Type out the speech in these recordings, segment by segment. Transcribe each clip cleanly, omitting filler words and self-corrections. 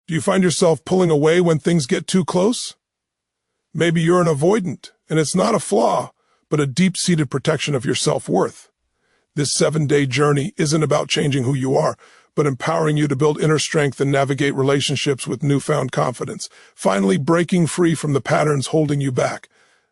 Do you find yourself pulling away when things get too close? Maybe you're an avoidant, and it's not a flaw, but a deep-seated protection of your self-worth. This 7-day journey isn't about changing who you are, but empowering you to build inner strength and navigate relationships with newfound confidence, finally breaking free from the patterns holding you back.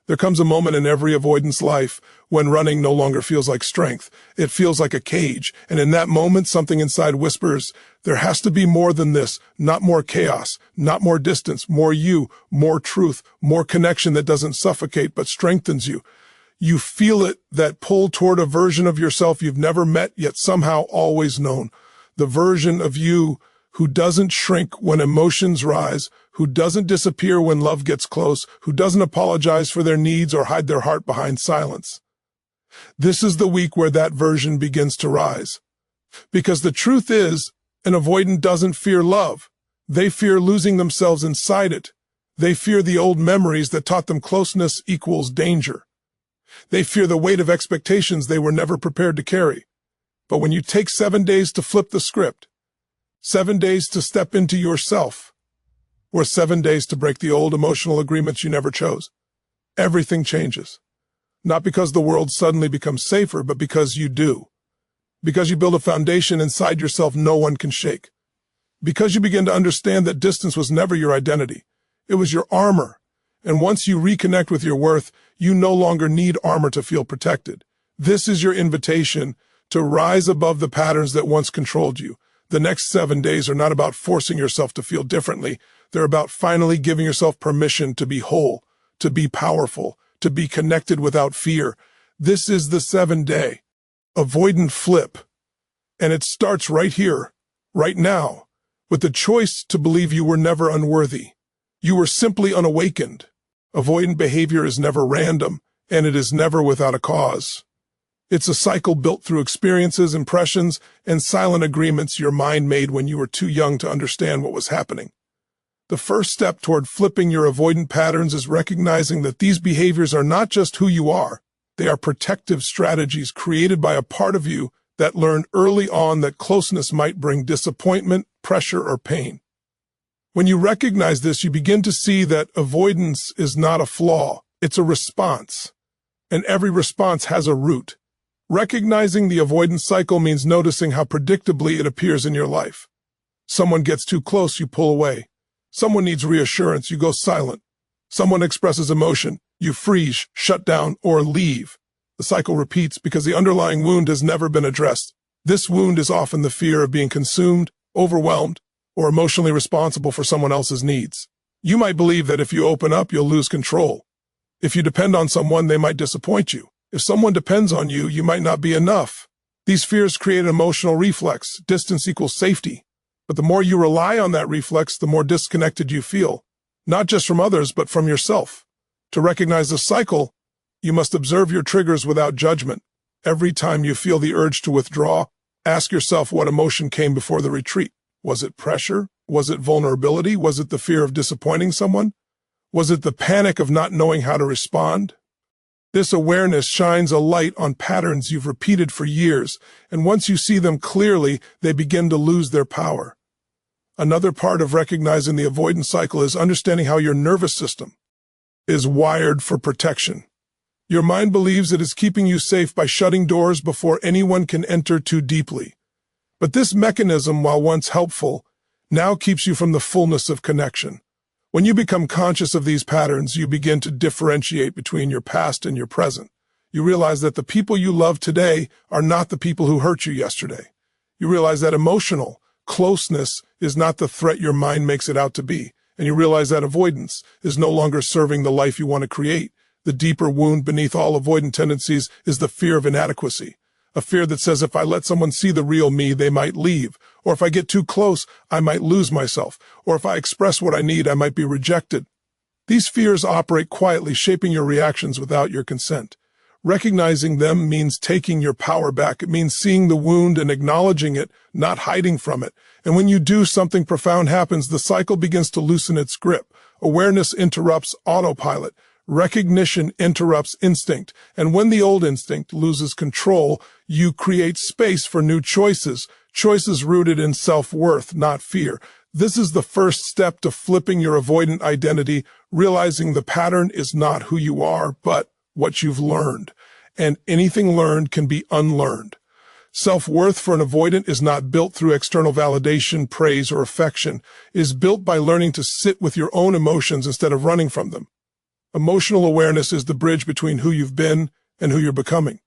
There comes a moment in every avoidance life when running no longer feels like strength. It feels like a cage, and in that moment, something inside whispers, there has to be more than this, not more chaos, not more distance, more you, more truth, more connection that doesn't suffocate but strengthens you. You feel it, that pull toward a version of yourself you've never met yet somehow always known. The version of you who doesn't shrink when emotions rise, who doesn't disappear when love gets close, who doesn't apologize for their needs or hide their heart behind silence. This is the week where that version begins to rise. Because the truth is, an avoidant doesn't fear love. They fear losing themselves inside it. They fear the old memories that taught them closeness equals danger. They fear the weight of expectations they were never prepared to carry. But when you take 7 days to flip the script, 7 days to step into yourself, or 7 days to break the old emotional agreements you never chose, everything changes. Not because the world suddenly becomes safer, but because you do. Because you build a foundation inside yourself no one can shake. Because you begin to understand that distance was never your identity. It was your armor. And once you reconnect with your worth, you no longer need armor to feel protected. This is your invitation to rise above the patterns that once controlled you. The next 7 days are not about forcing yourself to feel differently. They're about finally giving yourself permission to be whole, to be powerful, to be connected without fear. This is the 7-day Avoidant Flip. And it starts right here, right now, with the choice to believe you were never unworthy. You were simply unawakened. Avoidant behavior is never random, and it is never without a cause. It's a cycle built through experiences, impressions, and silent agreements your mind made when you were too young to understand what was happening. The first step toward flipping your avoidant patterns is recognizing that these behaviors are not just who you are. They are protective strategies created by a part of you that learned early on that closeness might bring disappointment, pressure, or pain. When you recognize this, you begin to see that avoidance is not a flaw. It's a response. And every response has a root. Recognizing the avoidance cycle means noticing how predictably it appears in your life. Someone gets too close, you pull away. Someone needs reassurance, you go silent. Someone expresses emotion, you freeze, shut down, or leave. The cycle repeats because the underlying wound has never been addressed. This wound is often the fear of being consumed, overwhelmed, or emotionally responsible for someone else's needs. You might believe that if you open up, you'll lose control. If you depend on someone, they might disappoint you. If someone depends on you, you might not be enough. These fears create an emotional reflex. Distance equals safety. But the more you rely on that reflex, the more disconnected you feel, not just from others, but from yourself. To recognize the cycle, you must observe your triggers without judgment. Every time you feel the urge to withdraw, ask yourself what emotion came before the retreat. Was it pressure? Was it vulnerability? Was it the fear of disappointing someone? Was it the panic of not knowing how to respond? This awareness shines a light on patterns you've repeated for years, and once you see them clearly, they begin to lose their power. Another part of recognizing the avoidance cycle is understanding how your nervous system is wired for protection. Your mind believes it is keeping you safe by shutting doors before anyone can enter too deeply. But this mechanism, while once helpful, now keeps you from the fullness of connection. When you become conscious of these patterns, you begin to differentiate between your past and your present. You realize that the people you love today are not the people who hurt you yesterday. You realize that emotional closeness is not the threat your mind makes it out to be. And you realize that avoidance is no longer serving the life you want to create. The deeper wound beneath all avoidant tendencies is the fear of inadequacy. A fear that says if I let someone see the real me, they might leave. Or if I get too close, I might lose myself. Or if I express what I need, I might be rejected. These fears operate quietly, shaping your reactions without your consent. Recognizing them means taking your power back. It means seeing the wound and acknowledging it, not hiding from it. And when you do, something profound happens. The cycle begins to loosen its grip. Awareness interrupts autopilot. Recognition interrupts instinct, and when the old instinct loses control, you create space for new choices, choices rooted in self-worth, not fear. This is the first step to flipping your avoidant identity, realizing the pattern is not who you are, but what you've learned. And anything learned can be unlearned. Self-worth for an avoidant is not built through external validation, praise, or affection. It is built by learning to sit with your own emotions instead of running from them. Emotional awareness is the bridge between who you've been and who you're becoming.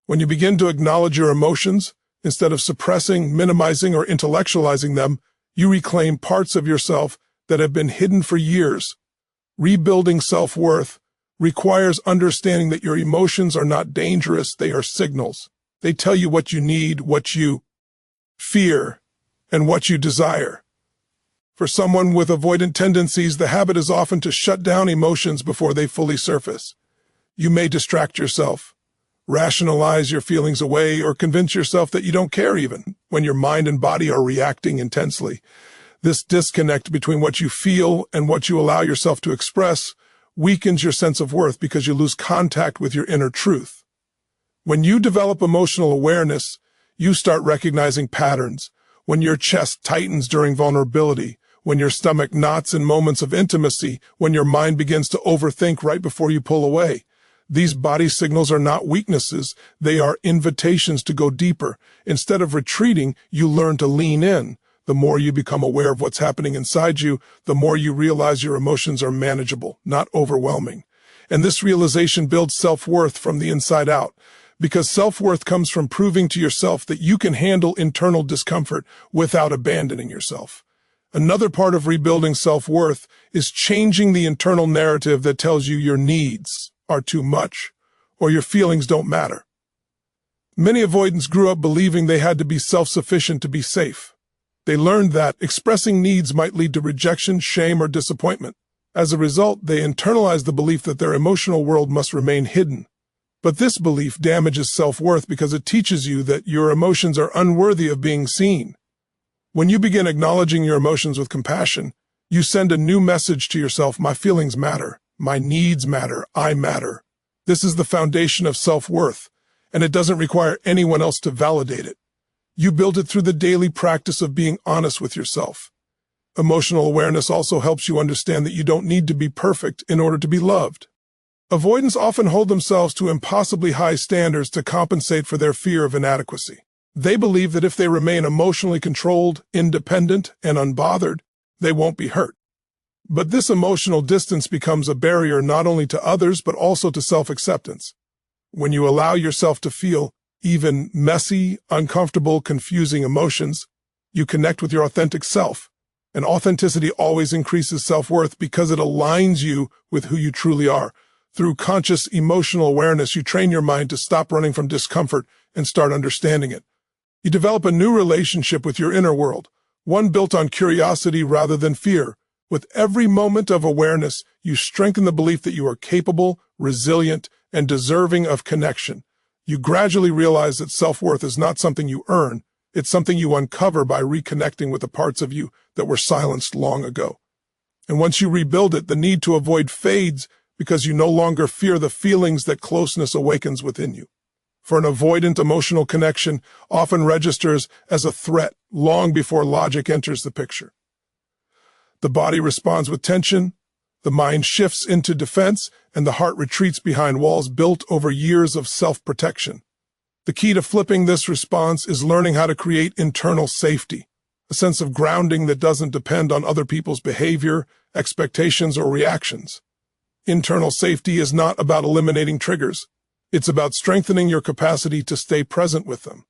When you begin to acknowledge your emotions, instead of suppressing, minimizing, or intellectualizing them, you reclaim parts of yourself that have been hidden for years. Rebuilding self-worth requires understanding that your emotions are not dangerous, they are signals. They tell you what you need, what you fear, and what you desire. For someone with avoidant tendencies, the habit is often to shut down emotions before they fully surface. You may distract yourself, rationalize your feelings away, or convince yourself that you don't care even when your mind and body are reacting intensely. This disconnect between what you feel and what you allow yourself to express weakens your sense of worth because you lose contact with your inner truth. When you develop emotional awareness, you start recognizing patterns. When your chest tightens during vulnerability, when your stomach knots in moments of intimacy, when your mind begins to overthink right before you pull away. These body signals are not weaknesses, they are invitations to go deeper. Instead of retreating, you learn to lean in. The more you become aware of what's happening inside you, the more you realize your emotions are manageable, not overwhelming. And this realization builds self-worth from the inside out, because self-worth comes from proving to yourself that you can handle internal discomfort without abandoning yourself. Another part of rebuilding self-worth is changing the internal narrative that tells you your needs are too much or your feelings don't matter. Many avoidants grew up believing they had to be self-sufficient to be safe. They learned that expressing needs might lead to rejection, shame, or disappointment. As a result, they internalized the belief that their emotional world must remain hidden. But this belief damages self-worth because it teaches you that your emotions are unworthy of being seen. When you begin acknowledging your emotions with compassion, you send a new message to yourself: my feelings matter, my needs matter, I matter. This is the foundation of self-worth, and it doesn't require anyone else to validate it. You build it through the daily practice of being honest with yourself. Emotional awareness also helps you understand that you don't need to be perfect in order to be loved. Avoidants often hold themselves to impossibly high standards to compensate for their fear of inadequacy. They believe that if they remain emotionally controlled, independent, and unbothered, they won't be hurt. But this emotional distance becomes a barrier not only to others but also to self-acceptance. When you allow yourself to feel even messy, uncomfortable, confusing emotions, you connect with your authentic self. And authenticity always increases self-worth because it aligns you with who you truly are. Through conscious emotional awareness, you train your mind to stop running from discomfort and start understanding it. You develop a new relationship with your inner world, one built on curiosity rather than fear. With every moment of awareness, you strengthen the belief that you are capable, resilient, and deserving of connection. You gradually realize that self-worth is not something you earn, it's something you uncover by reconnecting with the parts of you that were silenced long ago. And once you rebuild it, the need to avoid fades because you no longer fear the feelings that closeness awakens within you. For an avoidant, emotional connection often registers as a threat long before logic enters the picture. The body responds with tension, the mind shifts into defense, and the heart retreats behind walls built over years of self-protection. The key to flipping this response is learning how to create internal safety, a sense of grounding that doesn't depend on other people's behavior, expectations, or reactions. Internal safety is not about eliminating triggers. It's about strengthening your capacity to stay present with them.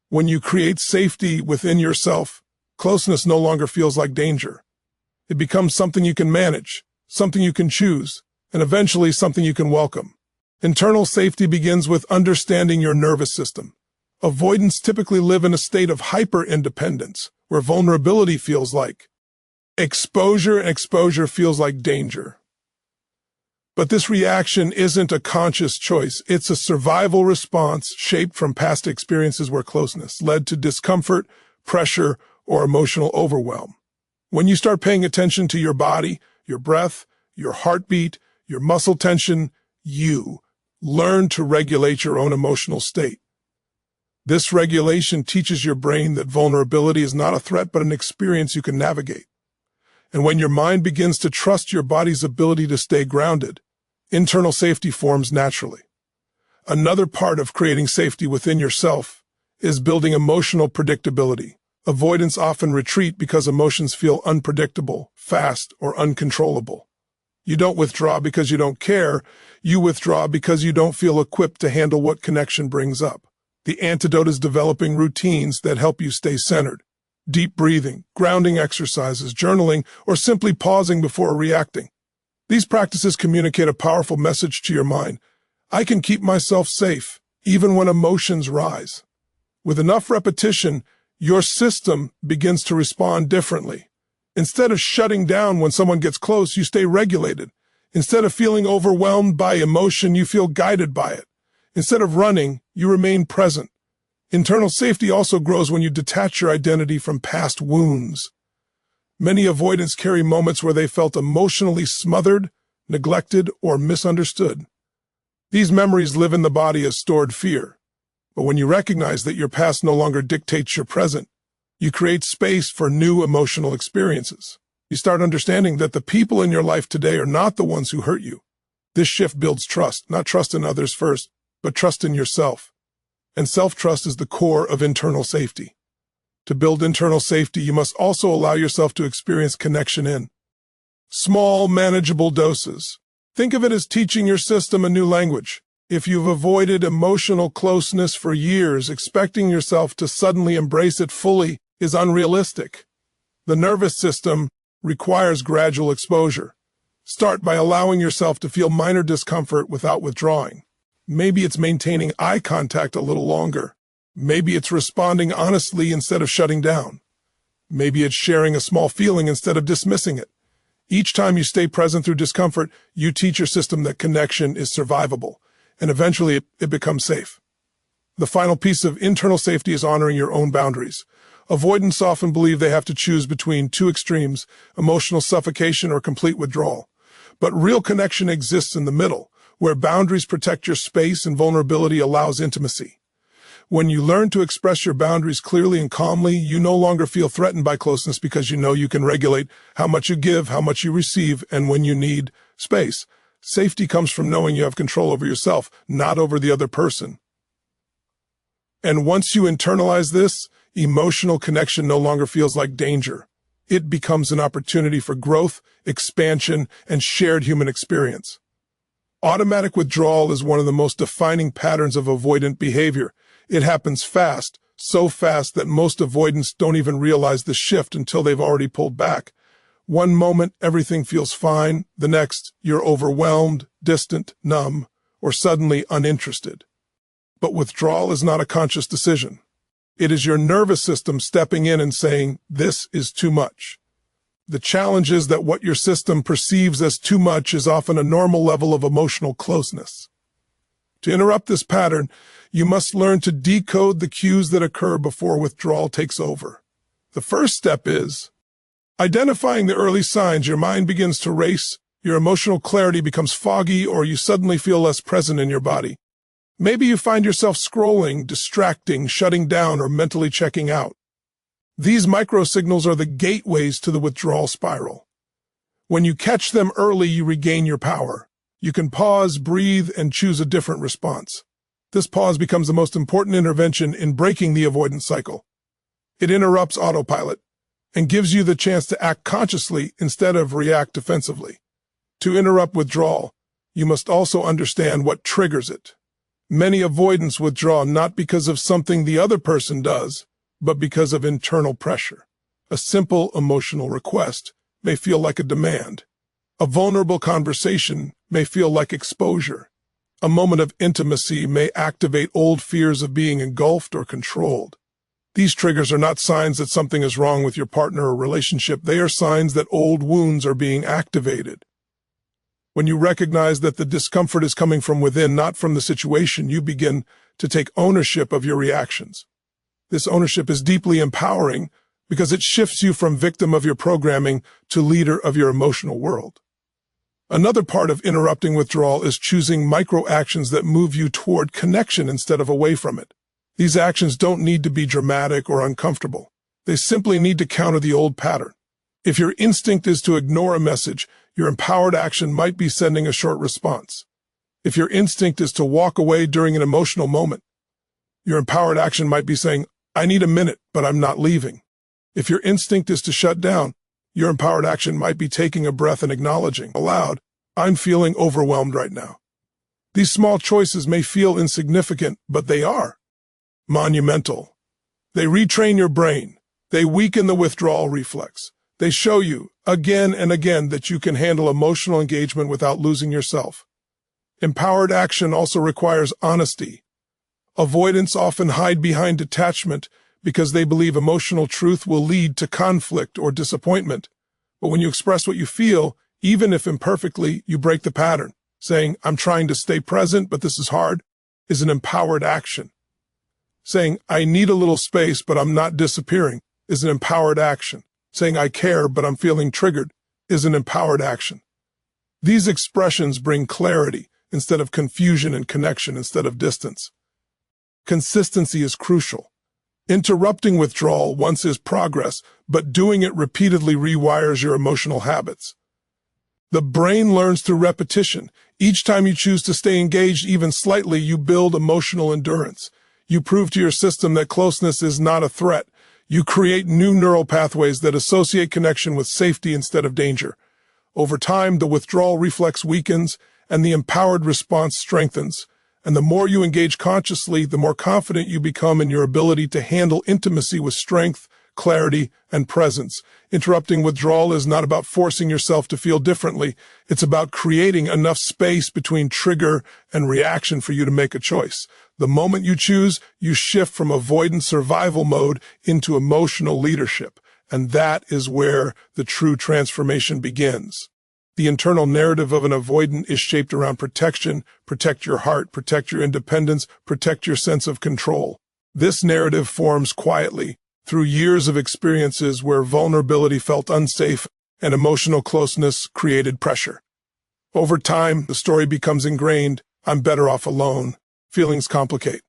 When you create safety within yourself, closeness no longer feels like danger. It becomes something you can manage, something you can choose, and eventually something you can welcome. Internal safety begins with understanding your nervous system. Avoidants typically live in a state of hyper-independence, where vulnerability feels like exposure and exposure feels like danger. But this reaction isn't a conscious choice. It's a survival response shaped from past experiences where closeness led to discomfort, pressure, or emotional overwhelm. When you start paying attention to your body, your breath, your heartbeat, your muscle tension, you learn to regulate your own emotional state. This regulation teaches your brain that vulnerability is not a threat but an experience you can navigate. And when your mind begins to trust your body's ability to stay grounded, internal safety forms naturally. Another part of creating safety within yourself is building emotional predictability. Avoidants often retreat because emotions feel unpredictable, fast, or uncontrollable. You don't withdraw because you don't care. You withdraw because you don't feel equipped to handle what connection brings up. The antidote is developing routines that help you stay centered. Deep breathing, grounding exercises, journaling, or simply pausing before reacting. These practices communicate a powerful message to your mind. I can keep myself safe, even when emotions rise. With enough repetition, your system begins to respond differently. Instead of shutting down when someone gets close, you stay regulated. Instead of feeling overwhelmed by emotion, you feel guided by it. Instead of running, you remain present. Internal safety also grows when you detach your identity from past wounds. Many avoidants carry moments where they felt emotionally smothered, neglected, or misunderstood. These memories live in the body as stored fear. But when you recognize that your past no longer dictates your present, you create space for new emotional experiences. You start understanding that the people in your life today are not the ones who hurt you. This shift builds trust, not trust in others first, but trust in yourself. And self-trust is the core of internal safety. To build internal safety, you must also allow yourself to experience connection in small, manageable doses. Think of it as teaching your system a new language. If you've avoided emotional closeness for years, expecting yourself to suddenly embrace it fully is unrealistic. The nervous system requires gradual exposure. Start by allowing yourself to feel minor discomfort without withdrawing. Maybe it's maintaining eye contact a little longer. Maybe it's responding honestly instead of shutting down. Maybe it's sharing a small feeling instead of dismissing it. Each time you stay present through discomfort, you teach your system that connection is survivable, and eventually it becomes safe. The final piece of internal safety is honoring your own boundaries. Avoidants often believe they have to choose between two extremes, emotional suffocation or complete withdrawal. But real connection exists in the middle, where boundaries protect your space and vulnerability allows intimacy. When you learn to express your boundaries clearly and calmly, you no longer feel threatened by closeness because you know you can regulate how much you give, how much you receive, and when you need space. Safety comes from knowing you have control over yourself, not over the other person. And once you internalize this, emotional connection no longer feels like danger. It becomes an opportunity for growth, expansion, and shared human experience. Automatic withdrawal is one of the most defining patterns of avoidant behavior. It happens fast, so fast that most avoidants don't even realize the shift until they've already pulled back. One moment, everything feels fine. The next, you're overwhelmed, distant, numb, or suddenly uninterested. But withdrawal is not a conscious decision. It is your nervous system stepping in and saying, "This is too much." The challenge is that what your system perceives as too much is often a normal level of emotional closeness. To interrupt this pattern, you must learn to decode the cues that occur before withdrawal takes over. The first step is identifying the early signs. Your mind begins to race, your emotional clarity becomes foggy, or you suddenly feel less present in your body. Maybe you find yourself scrolling, distracting, shutting down, or mentally checking out. These micro-signals are the gateways to the withdrawal spiral. When you catch them early, you regain your power. You can pause, breathe, and choose a different response. This pause becomes the most important intervention in breaking the avoidance cycle. It interrupts autopilot and gives you the chance to act consciously instead of react defensively. To interrupt withdrawal, you must also understand what triggers it. Many avoidants withdraw not because of something the other person does, but because of internal pressure. A simple emotional request may feel like a demand. A vulnerable conversation may feel like exposure. A moment of intimacy may activate old fears of being engulfed or controlled. These triggers are not signs that something is wrong with your partner or relationship. They are signs that old wounds are being activated. When you recognize that the discomfort is coming from within, not from the situation, you begin to take ownership of your reactions. This ownership is deeply empowering because it shifts you from victim of your programming to leader of your emotional world. Another part of interrupting withdrawal is choosing micro-actions that move you toward connection instead of away from it. These actions don't need to be dramatic or uncomfortable. They simply need to counter the old pattern. If your instinct is to ignore a message, your empowered action might be sending a short response. If your instinct is to walk away during an emotional moment, your empowered action might be saying, I need a minute, but I'm not leaving. If your instinct is to shut down, your empowered action might be taking a breath and acknowledging aloud, I'm feeling overwhelmed right now. These small choices may feel insignificant, but they are monumental. They retrain your brain. They weaken the withdrawal reflex. They show you, again and again, that you can handle emotional engagement without losing yourself. Empowered action also requires honesty. Avoidants often hide behind detachment because they believe emotional truth will lead to conflict or disappointment. But when you express what you feel, even if imperfectly, you break the pattern. Saying, I'm trying to stay present, but this is hard, is an empowered action. Saying, I need a little space, but I'm not disappearing, is an empowered action. Saying, I care, but I'm feeling triggered, is an empowered action. These expressions bring clarity instead of confusion and connection instead of distance. Consistency is crucial. Interrupting withdrawal once is progress, but doing it repeatedly rewires your emotional habits. The brain learns through repetition. Each time you choose to stay engaged even slightly, you build emotional endurance. You prove to your system that closeness is not a threat. You create new neural pathways that associate connection with safety instead of danger. Over time, the withdrawal reflex weakens and the empowered response strengthens. And the more you engage consciously, the more confident you become in your ability to handle intimacy with strength, clarity, and presence. Interrupting withdrawal is not about forcing yourself to feel differently. It's about creating enough space between trigger and reaction for you to make a choice. The moment you choose, you shift from avoidant survival mode into emotional leadership. And that is where the true transformation begins. The internal narrative of an avoidant is shaped around protection. Protect your heart, protect your independence, protect your sense of control. This narrative forms quietly through years of experiences where vulnerability felt unsafe and emotional closeness created pressure. Over time, the story becomes ingrained. I'm better off alone. Feelings complicate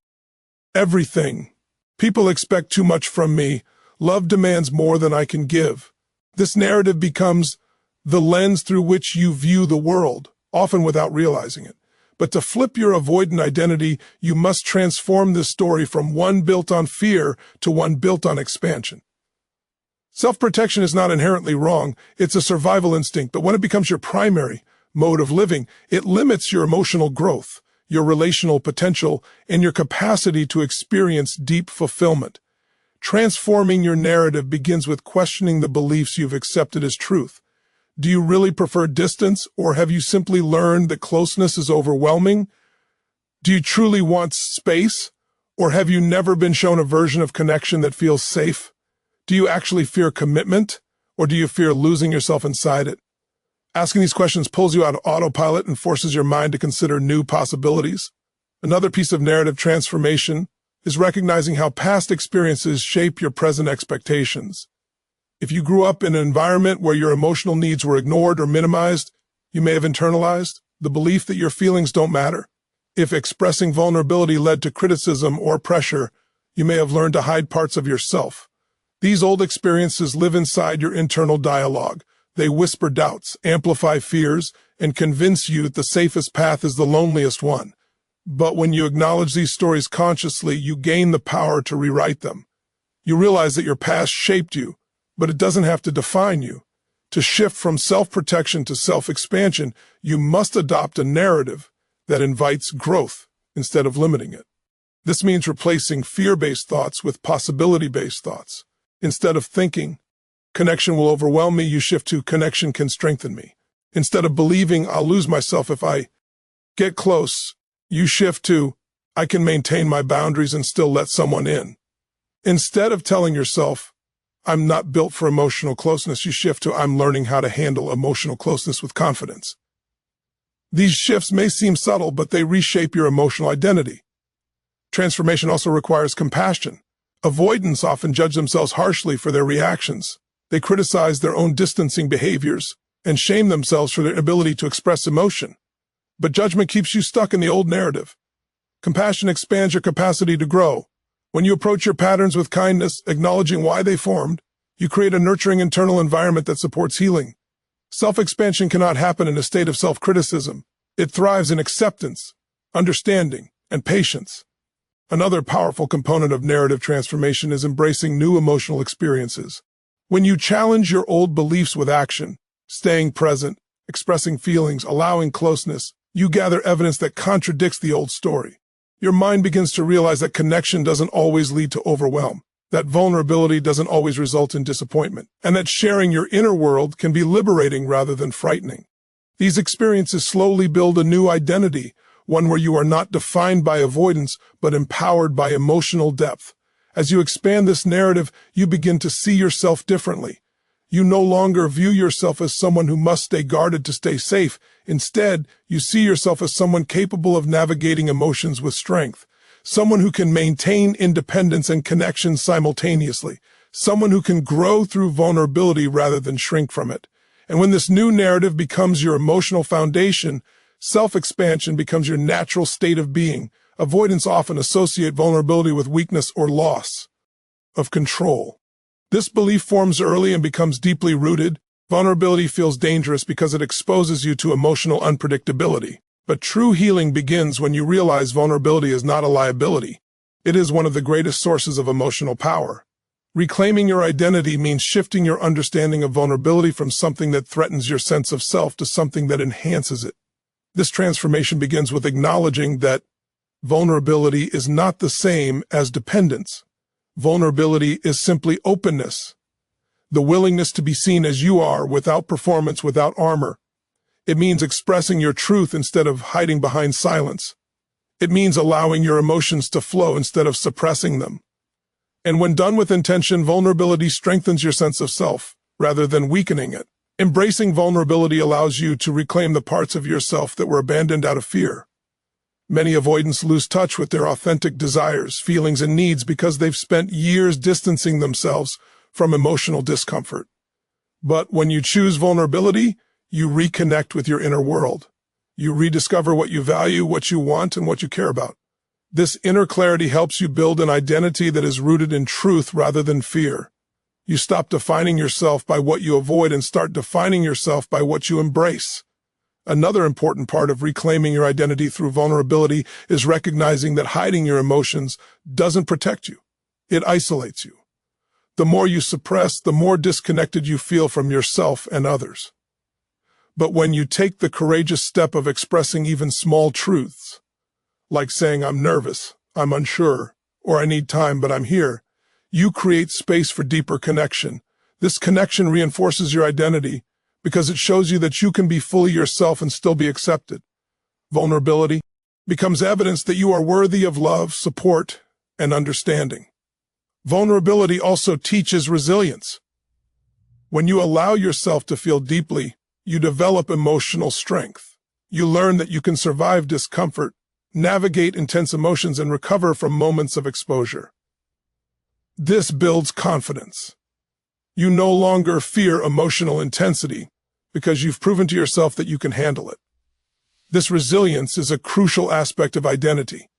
everything. People expect too much from me. Love demands more than I can give. This narrative becomes the lens through which you view the world, often without realizing it. But to flip your avoidant identity, you must transform this story from one built on fear to one built on expansion. Self-protection is not inherently wrong. It's a survival instinct, but when it becomes your primary mode of living, it limits your emotional growth, your relational potential, and your capacity to experience deep fulfillment. Transforming your narrative begins with questioning the beliefs you've accepted as truth. Do you really prefer distance, or have you simply learned that closeness is overwhelming? Do you truly want space, or have you never been shown a version of connection that feels safe? Do you actually fear commitment, or do you fear losing yourself inside it? Asking these questions pulls you out of autopilot and forces your mind to consider new possibilities. Another piece of narrative transformation is recognizing how past experiences shape your present expectations. If you grew up in an environment where your emotional needs were ignored or minimized, you may have internalized the belief that your feelings don't matter. If expressing vulnerability led to criticism or pressure, you may have learned to hide parts of yourself. These old experiences live inside your internal dialogue. They whisper doubts, amplify fears, and convince you that the safest path is the loneliest one. But when you acknowledge these stories consciously, you gain the power to rewrite them. You realize that your past shaped you, but it doesn't have to define you. To shift from self-protection to self-expansion, you must adopt a narrative that invites growth instead of limiting it. This means replacing fear-based thoughts with possibility-based thoughts. Instead of thinking, connection will overwhelm me, you shift to connection can strengthen me. Instead of believing I'll lose myself if I get close, you shift to I can maintain my boundaries and still let someone in. Instead of telling yourself, I'm not built for emotional closeness, you shift to I'm learning how to handle emotional closeness with confidence. These shifts may seem subtle, but they reshape your emotional identity. Transformation also requires compassion. Avoidants often judge themselves harshly for their reactions. They criticize their own distancing behaviors and shame themselves for their inability to express emotion. But judgment keeps you stuck in the old narrative. Compassion expands your capacity to grow. When you approach your patterns with kindness, acknowledging why they formed, you create a nurturing internal environment that supports healing. Self-expansion cannot happen in a state of self-criticism. It thrives in acceptance, understanding, and patience. Another powerful component of narrative transformation is embracing new emotional experiences. When you challenge your old beliefs with action, staying present, expressing feelings, allowing closeness, you gather evidence that contradicts the old story. Your mind begins to realize that connection doesn't always lead to overwhelm, that vulnerability doesn't always result in disappointment, and that sharing your inner world can be liberating rather than frightening. These experiences slowly build a new identity, one where you are not defined by avoidance, but empowered by emotional depth. As you expand this narrative, you begin to see yourself differently. You no longer view yourself as someone who must stay guarded to stay safe. Instead, you see yourself as someone capable of navigating emotions with strength, someone who can maintain independence and connection simultaneously, someone who can grow through vulnerability rather than shrink from it. And when this new narrative becomes your emotional foundation, self-expansion becomes your natural state of being. Avoidants often associate vulnerability with weakness or loss of control. This belief forms early and becomes deeply rooted. Vulnerability feels dangerous because it exposes you to emotional unpredictability. But true healing begins when you realize vulnerability is not a liability. It is one of the greatest sources of emotional power. Reclaiming your identity means shifting your understanding of vulnerability from something that threatens your sense of self to something that enhances it. This transformation begins with acknowledging that vulnerability is not the same as dependence. Vulnerability is simply openness, the willingness to be seen as you are without performance, without armor. It means expressing your truth instead of hiding behind silence. It means allowing your emotions to flow instead of suppressing them. And when done with intention, vulnerability strengthens your sense of self rather than weakening it. Embracing vulnerability allows you to reclaim the parts of yourself that were abandoned out of fear. Many avoidants lose touch with their authentic desires, feelings, and needs because they've spent years distancing themselves from emotional discomfort. But when you choose vulnerability, you reconnect with your inner world. You rediscover what you value, what you want, and what you care about. This inner clarity helps you build an identity that is rooted in truth rather than fear. You stop defining yourself by what you avoid and start defining yourself by what you embrace. Another important part of reclaiming your identity through vulnerability is recognizing that hiding your emotions doesn't protect you. It isolates you. The more you suppress, the more disconnected you feel from yourself and others. But when you take the courageous step of expressing even small truths, like saying, "I'm nervous, I'm unsure," or "I need time, but I'm here," you create space for deeper connection. This connection reinforces your identity because it shows you that you can be fully yourself and still be accepted. Vulnerability becomes evidence that you are worthy of love, support, and understanding. Vulnerability also teaches resilience. When you allow yourself to feel deeply, you develop emotional strength. You learn that you can survive discomfort, navigate intense emotions, and recover from moments of exposure. This builds confidence. You no longer fear emotional intensity because you've proven to yourself that you can handle it. This resilience is a crucial aspect of identity.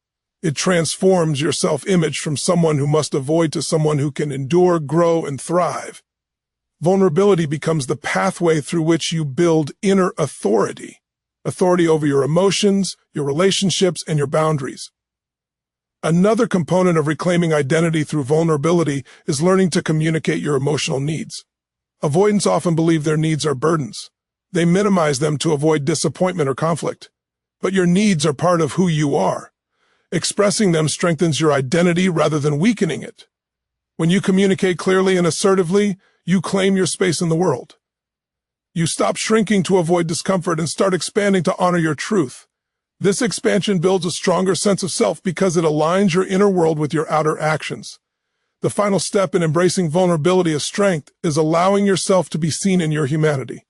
It transforms your self-image from someone who must avoid to someone who can endure, grow, and thrive. Vulnerability becomes the pathway through which you build inner authority over your emotions, your relationships, and your boundaries. Another component of reclaiming identity through vulnerability is learning to communicate your emotional needs. Avoidants often believe their needs are burdens. They minimize them to avoid disappointment or conflict. But your needs are part of who you are. Expressing them strengthens your identity rather than weakening it. When you communicate clearly and assertively, you claim your space in the world. You stop shrinking to avoid discomfort and start expanding to honor your truth. This expansion builds a stronger sense of self because it aligns your inner world with your outer actions. The final step in embracing vulnerability as strength is allowing yourself to be seen in your humanity.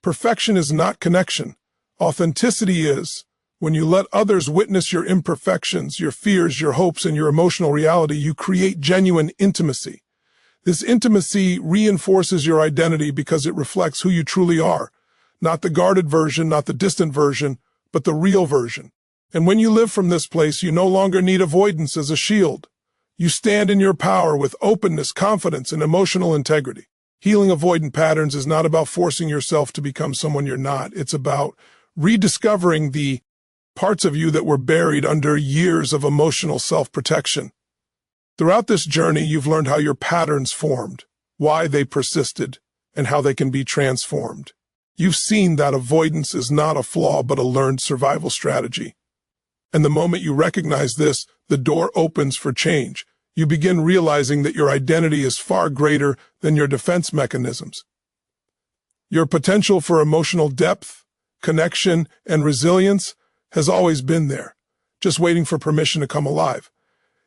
Perfection is not connection. Authenticity is. When you let others witness your imperfections, your fears, your hopes, and your emotional reality, you create genuine intimacy. This intimacy reinforces your identity because it reflects who you truly are, not the guarded version, not the distant version, but the real version. And when you live from this place, you no longer need avoidance as a shield. You stand in your power with openness, confidence, and emotional integrity. Healing avoidant patterns is not about forcing yourself to become someone you're not. It's about rediscovering the parts of you that were buried under years of emotional self-protection. Throughout this journey, you've learned how your patterns formed, why they persisted, and how they can be transformed. You've seen that avoidance is not a flaw, but a learned survival strategy. And the moment you recognize this, the door opens for change. You begin realizing that your identity is far greater than your defense mechanisms. Your potential for emotional depth, connection, and resilience has always been there, just waiting for permission to come alive.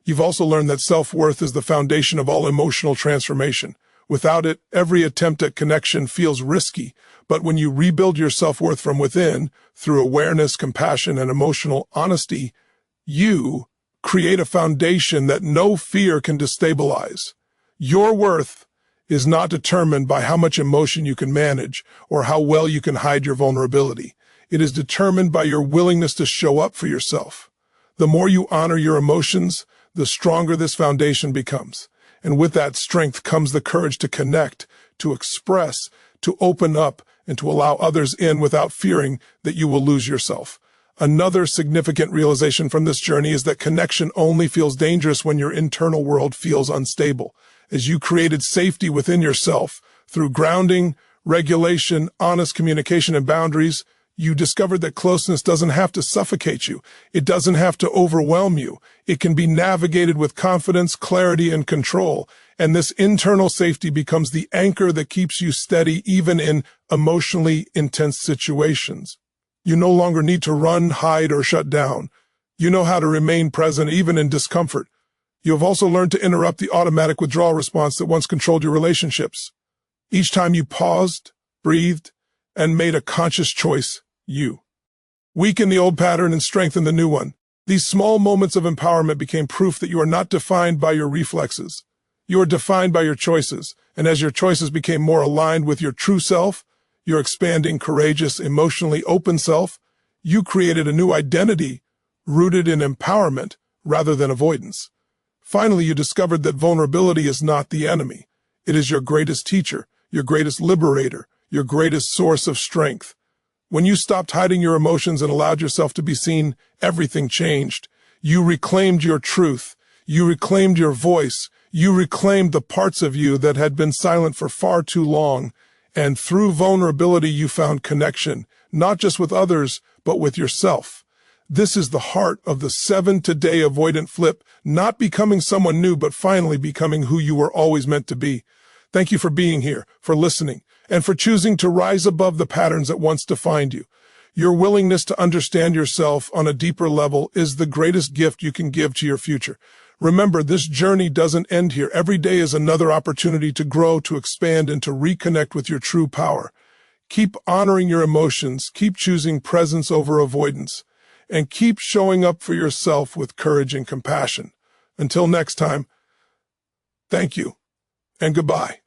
You've also learned that self-worth is the foundation of all emotional transformation. Without it, every attempt at connection feels risky, but when you rebuild your self-worth from within, through awareness, compassion, and emotional honesty, you create a foundation that no fear can destabilize. Your worth is not determined by how much emotion you can manage or how well you can hide your vulnerability. It is determined by your willingness to show up for yourself. The more you honor your emotions, the stronger this foundation becomes. And with that strength comes the courage to connect, to express, to open up, and to allow others in without fearing that you will lose yourself. Another significant realization from this journey is that connection only feels dangerous when your internal world feels unstable. As you created safety within yourself through grounding, regulation, honest communication, and boundaries, you discovered that closeness doesn't have to suffocate you. It doesn't have to overwhelm you. It can be navigated with confidence, clarity, and control. And this internal safety becomes the anchor that keeps you steady even in emotionally intense situations. You no longer need to run, hide, or shut down. You know how to remain present even in discomfort. You have also learned to interrupt the automatic withdrawal response that once controlled your relationships. Each time you paused, breathed, and made a conscious choice, you weaken the old pattern and strengthen the new one. These small moments of empowerment became proof that you are not defined by your reflexes. You are defined by your choices, and as your choices became more aligned with your true self, your expanding, courageous, emotionally open self, you created a new identity rooted in empowerment rather than avoidance. Finally, you discovered that vulnerability is not the enemy. It is your greatest teacher, your greatest liberator, your greatest source of strength. When you stopped hiding your emotions and allowed yourself to be seen, everything changed. You reclaimed your truth. You reclaimed your voice. You reclaimed the parts of you that had been silent for far too long. And through vulnerability, you found connection, not just with others, but with yourself. This is the heart of the 7-Day Avoidant Flip, not becoming someone new, but finally becoming who you were always meant to be. Thank you for being here, for listening, and for choosing to rise above the patterns that once defined you. Your willingness to understand yourself on a deeper level is the greatest gift you can give to your future. Remember, this journey doesn't end here. Every day is another opportunity to grow, to expand, and to reconnect with your true power. Keep honoring your emotions, keep choosing presence over avoidance, and keep showing up for yourself with courage and compassion. Until next time, thank you and goodbye.